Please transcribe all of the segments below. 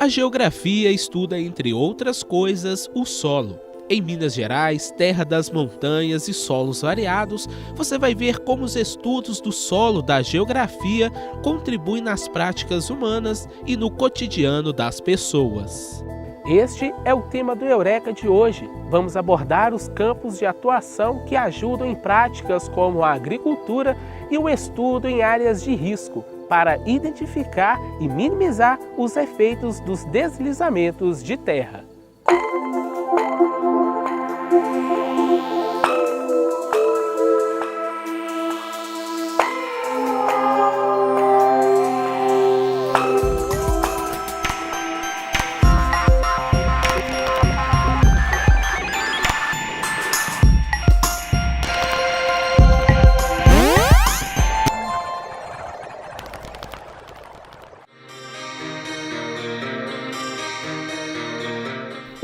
A geografia estuda, entre outras coisas, o solo. Em Minas Gerais, terra das montanhas e solos variados, você vai ver como os estudos do solo da geografia contribuem nas práticas humanas e no cotidiano das pessoas. Este é o tema do Eureka de hoje. Vamos abordar os campos de atuação que ajudam em práticas como a agricultura e o estudo em áreas de risco, para identificar e minimizar os efeitos dos deslizamentos de terra.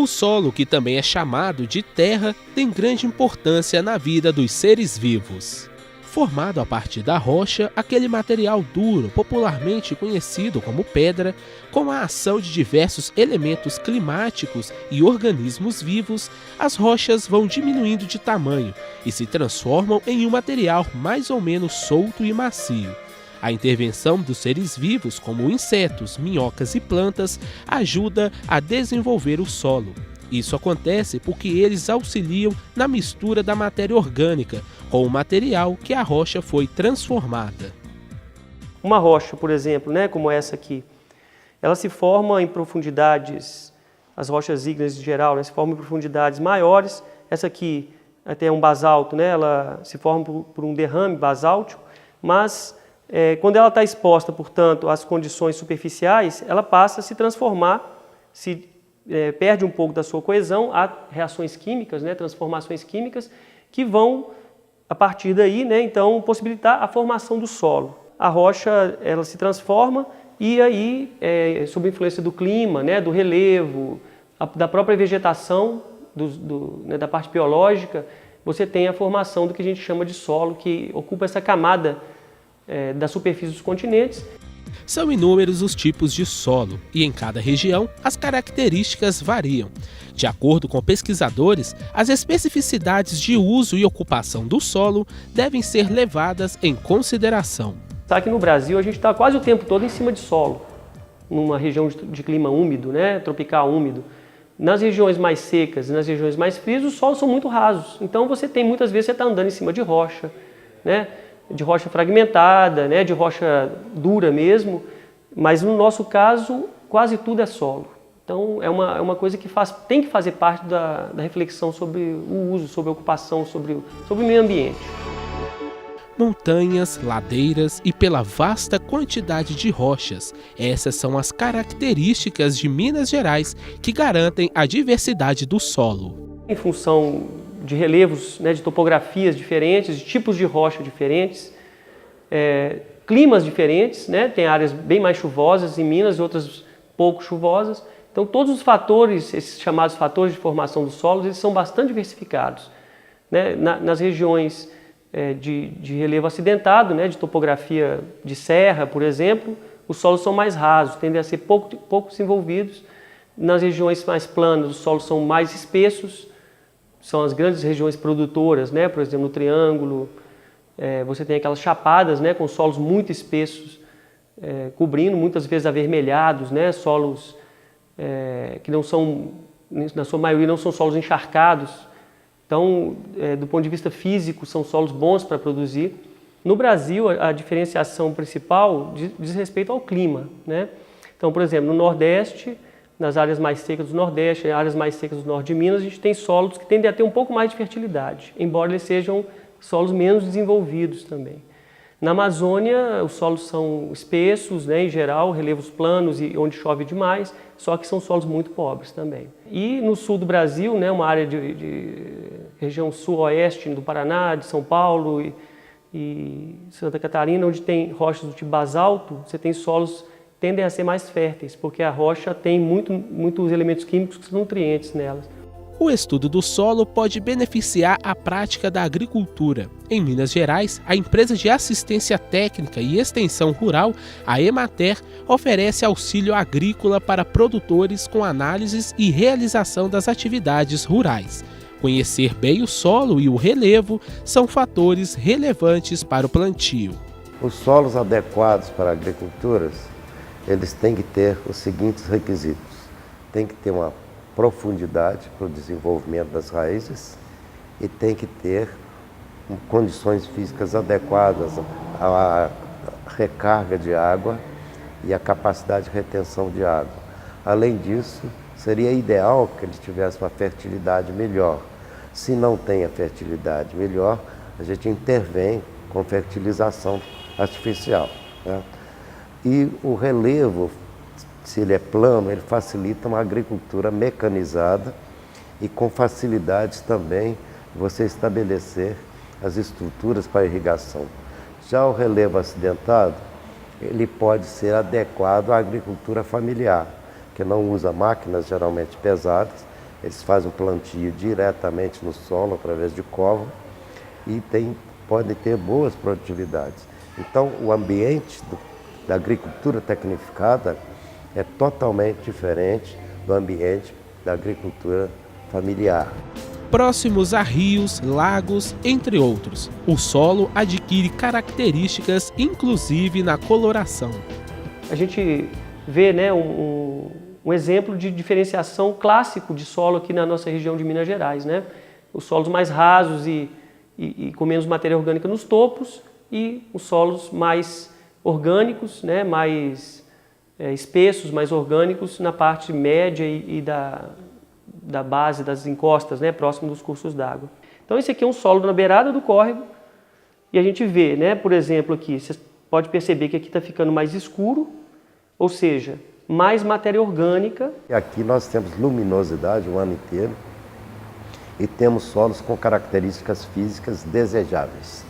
O solo, que também é chamado de terra, tem grande importância na vida dos seres vivos. Formado a partir da rocha, aquele material duro, popularmente conhecido como pedra, com a ação de diversos elementos climáticos e organismos vivos, as rochas vão diminuindo de tamanho e se transformam em um material mais ou menos solto e macio. A intervenção dos seres vivos, como insetos, minhocas e plantas, ajuda a desenvolver o solo. Isso acontece porque eles auxiliam na mistura da matéria orgânica com o material que a rocha foi transformada. Uma rocha, por exemplo, como essa aqui, ela se forma em profundidades, as rochas ígneas em geral, se formam em profundidades maiores. Essa aqui até é um basalto, ela se forma por um derrame basáltico, mas quando ela está exposta, portanto, às condições superficiais, ela passa a se transformar, perde um pouco da sua coesão, há reações químicas, transformações químicas, que vão, a partir daí, então, possibilitar a formação do solo. A rocha, ela se transforma e aí, sob a influência do clima, do relevo, da própria vegetação, da parte biológica, você tem a formação do que a gente chama de solo, que ocupa essa camada da superfície dos continentes. São inúmeros os tipos de solo e em cada região as características variam. De acordo com pesquisadores, as especificidades de uso e ocupação do solo devem ser levadas em consideração. Aqui no Brasil a gente está quase o tempo todo em cima de solo, numa região de clima úmido, tropical úmido. Nas regiões mais secas e nas regiões mais frias os solos são muito rasos, então muitas vezes você está andando em cima de rocha, de rocha fragmentada, de rocha dura mesmo, mas no nosso caso quase tudo é solo. Então é uma coisa que tem que fazer parte da reflexão sobre o uso, sobre a ocupação, sobre o meio ambiente. Montanhas, ladeiras e pela vasta quantidade de rochas, essas são as características de Minas Gerais que garantem a diversidade do solo. Em função de relevos, de topografias diferentes, de tipos de rocha diferentes, climas diferentes, tem áreas bem mais chuvosas em Minas e outras pouco chuvosas. Então todos os fatores, esses chamados fatores de formação dos solos, eles são bastante diversificados. Nas regiões de relevo acidentado, de topografia de serra, por exemplo, os solos são mais rasos, tendem a ser pouco desenvolvidos. Nas regiões mais planas, os solos são mais espessos, são as grandes regiões produtoras, por exemplo, no Triângulo, você tem aquelas chapadas, com solos muito espessos, cobrindo, muitas vezes avermelhados, solos que não são, na sua maioria, não são solos encharcados. Então, do ponto de vista físico, são solos bons para produzir. No Brasil, a diferenciação principal diz respeito ao clima. Então, por exemplo, no Nordeste, nas áreas mais secas do Nordeste, áreas mais secas do Norte de Minas, a gente tem solos que tendem a ter um pouco mais de fertilidade, embora eles sejam solos menos desenvolvidos também. Na Amazônia, os solos são espessos, em geral, relevos planos e onde chove demais, só que são solos muito pobres também. E no sul do Brasil, uma área de região sul-oeste do Paraná, de São Paulo e Santa Catarina, onde tem rochas do tipo basalto, você tem solos que tendem a ser mais férteis, porque a rocha tem muitos elementos químicos que são nutrientes nelas. O estudo do solo pode beneficiar a prática da agricultura. Em Minas Gerais, a empresa de assistência técnica e extensão rural, a Emater, oferece auxílio agrícola para produtores com análises e realização das atividades rurais. Conhecer bem o solo e o relevo são fatores relevantes para o plantio. Os solos adequados para a agricultura, eles têm que ter os seguintes requisitos. Tem que ter uma profundidade para o desenvolvimento das raízes e tem que ter condições físicas adequadas à recarga de água e à capacidade de retenção de água. Além disso, seria ideal que ele tivesse uma fertilidade melhor. Se não tem a fertilidade melhor, a gente intervém com fertilização artificial, né? E o relevo, se ele é plano, ele facilita uma agricultura mecanizada e com facilidades também você estabelecer as estruturas para irrigação. Já o relevo acidentado, ele pode ser adequado à agricultura familiar, que não usa máquinas geralmente pesadas, eles fazem o plantio diretamente no solo através de cova e podem ter boas produtividades. Então, o ambiente da agricultura tecnificada é totalmente diferente do ambiente da agricultura familiar. Próximos a rios, lagos, entre outros, o solo adquire características, inclusive na coloração. A gente vê, né, um exemplo de diferenciação clássico de solo aqui na nossa região de Minas Gerais, né? Os solos mais rasos e com menos matéria orgânica nos topos e os solos mais orgânicos, né, mais espessos, mais orgânicos na parte média e da base das encostas, né, próximo dos cursos d'água. Então esse aqui é um solo na beirada do córrego e a gente vê, né, por exemplo aqui, você pode perceber que aqui está ficando mais escuro, ou seja, mais matéria orgânica. E aqui nós temos luminosidade o ano inteiro e temos solos com características físicas desejáveis.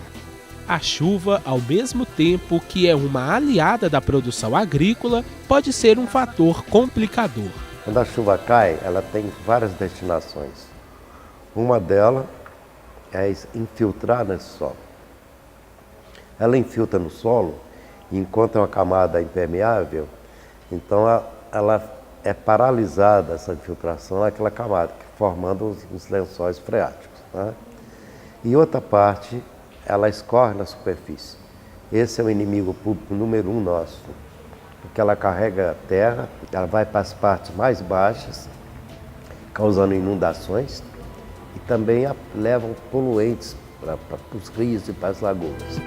A chuva, ao mesmo tempo que é uma aliada da produção agrícola, pode ser um fator complicador. Quando a chuva cai, ela tem várias destinações. Uma delas é infiltrar nesse solo. Ela infiltra no solo e encontra uma camada impermeável, então ela é paralisada, essa infiltração naquela camada, formando os lençóis freáticos, né? E outra parte, ela escorre na superfície. Esse é o inimigo público número 1 nosso, porque ela carrega a terra, ela vai para as partes mais baixas, causando inundações, e também levam poluentes para os rios e para as lagoas.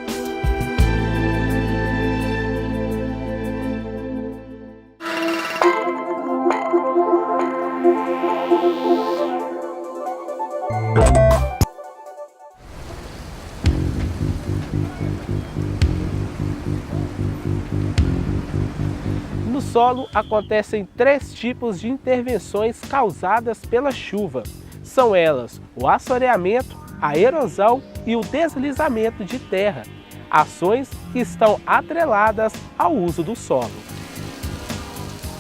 No solo acontecem 3 tipos de intervenções causadas pela chuva. São elas o assoreamento, a erosão e o deslizamento de terra, ações que estão atreladas ao uso do solo.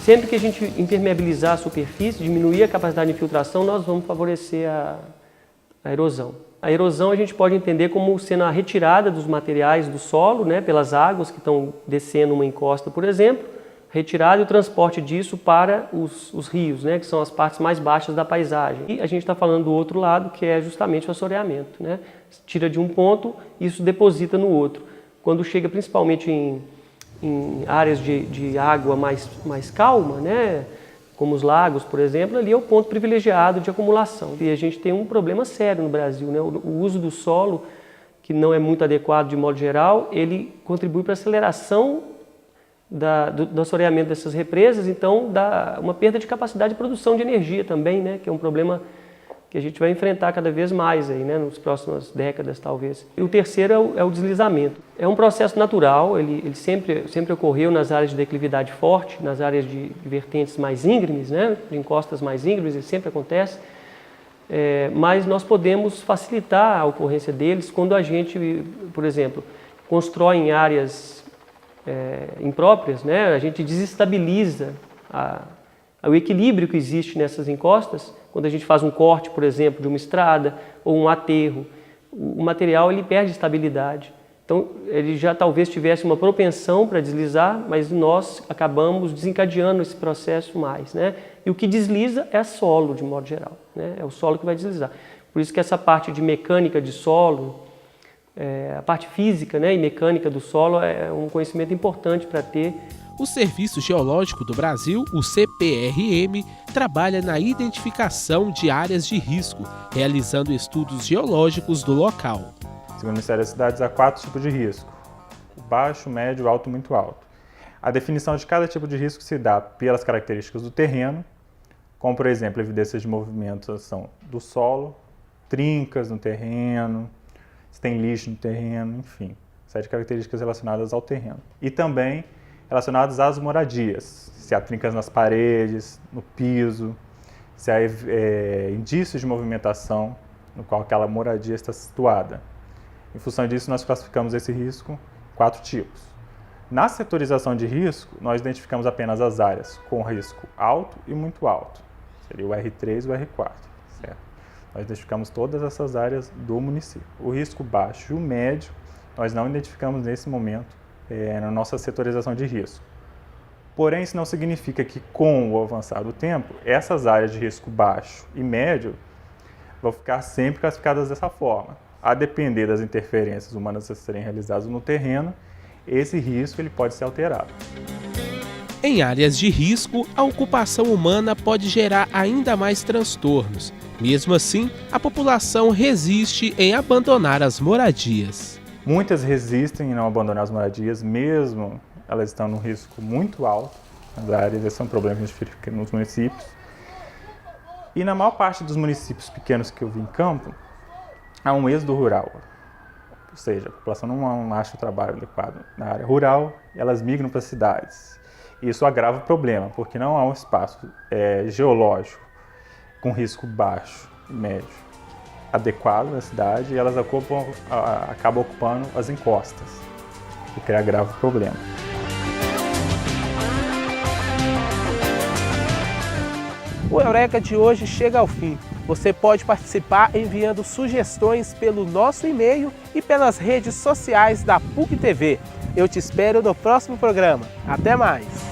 Sempre que a gente impermeabilizar a superfície, diminuir a capacidade de infiltração, nós vamos favorecer a erosão. A erosão a gente pode entender como sendo a retirada dos materiais do solo, né, pelas águas que estão descendo uma encosta, por exemplo, retirada e o transporte disso para os rios, né, que são as partes mais baixas da paisagem. E a gente está falando do outro lado, que é justamente o assoreamento, né? Tira de um ponto e isso deposita no outro. Quando chega principalmente em áreas de água mais calma, né, como os lagos, por exemplo, ali é o ponto privilegiado de acumulação. E a gente tem um problema sério no Brasil, né? O uso do solo, que não é muito adequado de modo geral, ele contribui para a aceleração do assoreamento dessas represas, então dá uma perda de capacidade de produção de energia também, né, que é um problema que a gente vai enfrentar cada vez mais aí, né, nas próximas décadas talvez. E o terceiro é o deslizamento. É um processo natural, ele sempre ocorreu nas áreas de declividade forte, nas áreas de vertentes mais íngremes, né, de encostas mais íngremes, ele sempre acontece, mas nós podemos facilitar a ocorrência deles quando a gente, por exemplo, constrói em áreas impróprias, né? A gente desestabiliza O equilíbrio que existe nessas encostas, quando a gente faz um corte, por exemplo, de uma estrada ou um aterro, o material ele perde estabilidade. Então, ele já talvez tivesse uma propensão para deslizar, mas nós acabamos desencadeando esse processo mais, né? E o que desliza é solo, de modo geral, né? É o solo que vai deslizar. Por isso que essa parte de mecânica de solo, a parte física, né, e mecânica do solo é um conhecimento importante para ter. O Serviço Geológico do Brasil, o CPRM, trabalha na identificação de áreas de risco, realizando estudos geológicos do local. Segundo o Ministério das Cidades, há 4 tipos de risco: baixo, médio, alto e muito alto. A definição de cada tipo de risco se dá pelas características do terreno, como, por exemplo, evidências de movimentação do solo, trincas no terreno, se tem lixo no terreno, enfim, 7 características relacionadas ao terreno. E também relacionadas às moradias, se há trincas nas paredes, no piso, se há indícios de movimentação no qual aquela moradia está situada. Em função disso, nós classificamos esse risco em 4 tipos. Na setorização de risco, nós identificamos apenas as áreas com risco alto e muito alto, seria o R3 e o R4, certo? Nós identificamos todas essas áreas do município. O risco baixo e o médio, nós não identificamos nesse momento na nossa setorização de risco. Porém, isso não significa que, com o avançar do tempo, essas áreas de risco baixo e médio vão ficar sempre classificadas dessa forma. A depender das interferências humanas a serem realizadas no terreno, esse risco ele pode ser alterado. Em áreas de risco, a ocupação humana pode gerar ainda mais transtornos. Mesmo assim, a população resiste em abandonar as moradias. Muitas resistem em não abandonar as moradias, mesmo elas estão num risco muito alto nas áreas. Esse é um problema que a gente verifica nos municípios. E na maior parte dos municípios pequenos que eu vi em campo, há um êxodo rural. Ou seja, a população não acha o trabalho adequado na área rural, elas migram para as cidades. Isso agrava o problema, porque não há um espaço geológico com risco baixo e médio adequado na cidade, e elas acabam ocupando as encostas, o que agrava o problema. O Eureka de hoje chega ao fim. Você pode participar enviando sugestões pelo nosso e-mail e pelas redes sociais da PUC TV. Eu te espero no próximo programa. Até mais!